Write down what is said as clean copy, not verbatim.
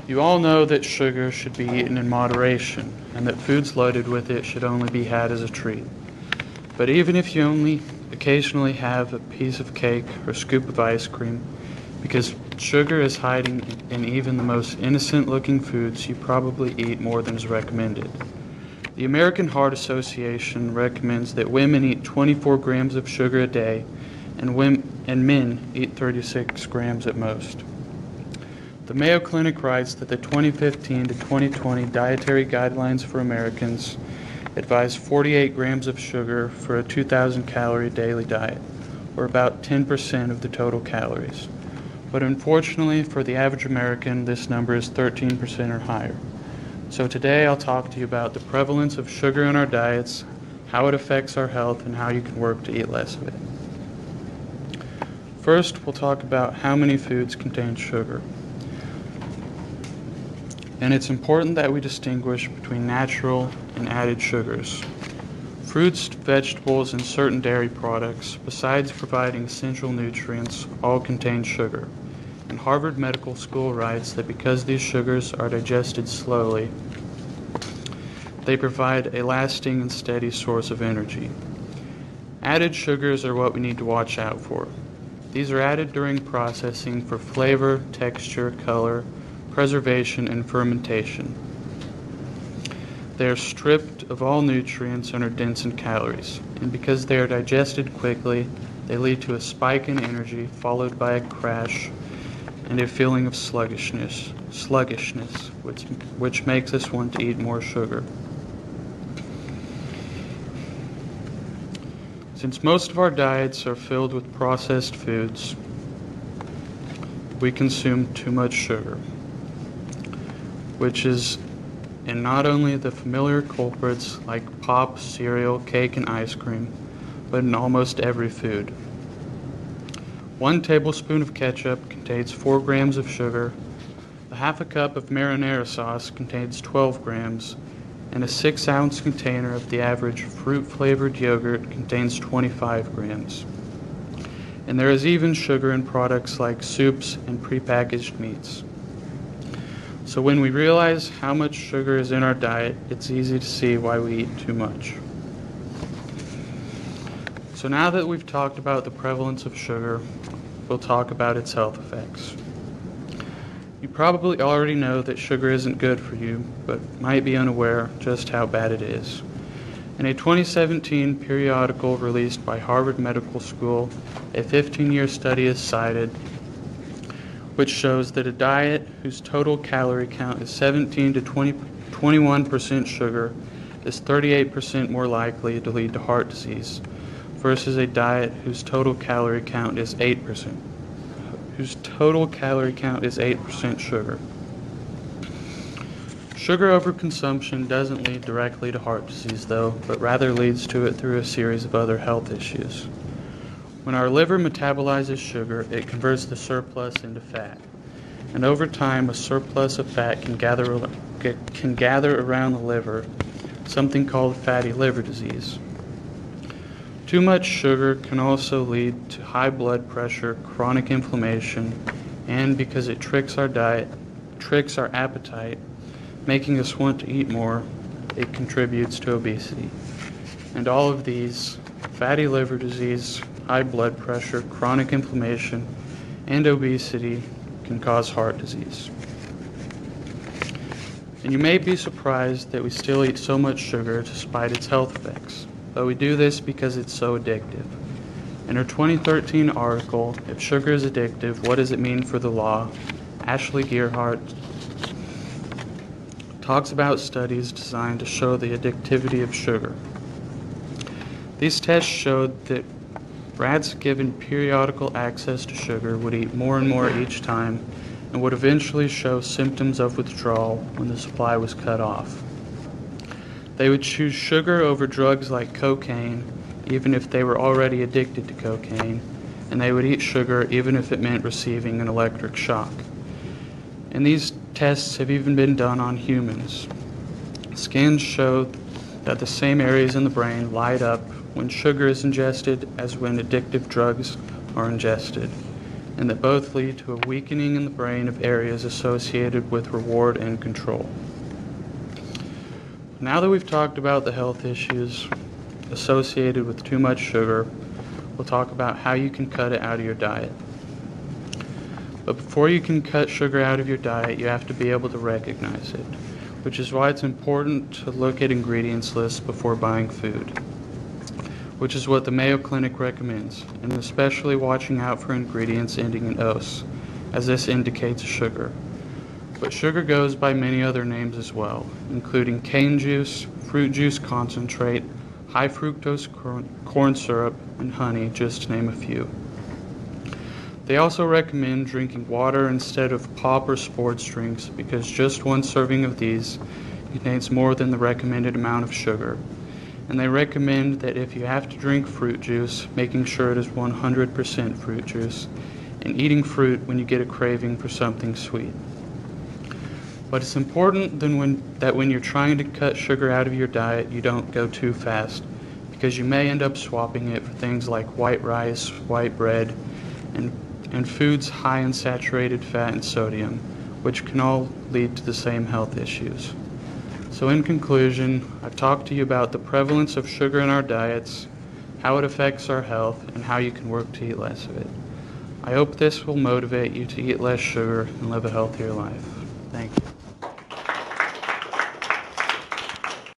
You all know that sugar should be eaten in moderation, and that foods loaded with it should only be had as a treat. But even if you only occasionally have a piece of cake or scoop of ice cream, because sugar is hiding in even the most innocent-looking foods, you probably eat more than is recommended. The American Heart Association recommends that women eat 24 grams of sugar a day, and men eat 36 grams at most. The Mayo Clinic writes that the 2015 to 2020 Dietary Guidelines for Americans advise 48 grams of sugar for a 2,000 calorie daily diet, or about 10% of the total calories. But unfortunately for the average American, this number is 13% or higher. So today I'll talk to you about the prevalence of sugar in our diets, how it affects our health, and how you can work to eat less of it. First, we'll talk about how many foods contain sugar. And it's important that we distinguish between natural and added sugars. Fruits, vegetables, and certain dairy products, besides providing essential nutrients, all contain sugar. And Harvard Medical School writes that because these sugars are digested slowly, they provide a lasting and steady source of energy. Added sugars are what we need to watch out for. These are added during processing for flavor, texture, color, preservation, and fermentation. They are stripped of all nutrients and are dense in calories, and because they are digested quickly, they lead to a spike in energy followed by a crash and a feeling of sluggishness, which makes us want to eat more sugar. Since most of our diets are filled with processed foods, we consume too much sugar, which is in not only the familiar culprits like pop, cereal, cake, and ice cream, but in almost every food. 1 tablespoon of ketchup contains 4 grams of sugar, a half a cup of marinara sauce contains 12 grams, and a 6-ounce container of the average fruit-flavored yogurt contains 25 grams. And there is even sugar in products like soups and prepackaged meats. So when we realize how much sugar is in our diet, it's easy to see why we eat too much. So now that we've talked about the prevalence of sugar, we'll talk about its health effects. You probably already know that sugar isn't good for you, but might be unaware just how bad it is. In a 2017 periodical released by Harvard Medical School, a 15-year study is cited which shows that a diet whose total calorie count is 17 to 21% sugar is 38% more likely to lead to heart disease versus a diet whose total calorie count is 8%. Whose total calorie count is 8% sugar. Sugar overconsumption doesn't lead directly to heart disease though, but rather leads to it through a series of other health issues. When our liver metabolizes sugar, it converts the surplus into fat. And over time, a surplus of fat can gather around the liver, something called fatty liver disease. Too much sugar can also lead to high blood pressure, chronic inflammation, and because it tricks our appetite, making us want to eat more, it contributes to obesity. And all of these, fatty liver disease, high blood pressure, chronic inflammation, and obesity can cause heart disease. And you may be surprised that we still eat so much sugar despite its health effects, but we do this because it's so addictive. In her 2013 article, If Sugar is Addictive, What Does It Mean for the Law?, Ashley Gearhart talks about studies designed to show the addictivity of sugar. These tests showed that rats given periodical access to sugar would eat more and more each time and would eventually show symptoms of withdrawal when the supply was cut off. They would choose sugar over drugs like cocaine, even if they were already addicted to cocaine, and they would eat sugar even if it meant receiving an electric shock. And these tests have even been done on humans. Scans show that the same areas in the brain light up when sugar is ingested as when addictive drugs are ingested. and that both lead to a weakening in the brain of areas associated with reward and control. Now that we've talked about the health issues associated with too much sugar, we'll talk about how you can cut it out of your diet. But before you can cut sugar out of your diet, you have to be able to recognize it, which is why it's important to look at ingredients lists before buying food, which is what the Mayo Clinic recommends, and especially watching out for ingredients ending in "-ose", as this indicates sugar. But sugar goes by many other names as well, including cane juice, fruit juice concentrate, high fructose corn syrup, and honey, just to name a few. They also recommend drinking water instead of pop or sports drinks because just one serving of these contains more than the recommended amount of sugar. And they recommend that if you have to drink fruit juice, making sure it is 100% fruit juice, and eating fruit when you get a craving for something sweet. But it's important that when you're trying to cut sugar out of your diet, you don't go too fast, because you may end up swapping it for things like white rice, white bread, and foods high in saturated fat and sodium, which can all lead to the same health issues. So in conclusion, I've talked to you about the prevalence of sugar in our diets, how it affects our health, and how you can work to eat less of it. I hope this will motivate you to eat less sugar and live a healthier life. Thank you.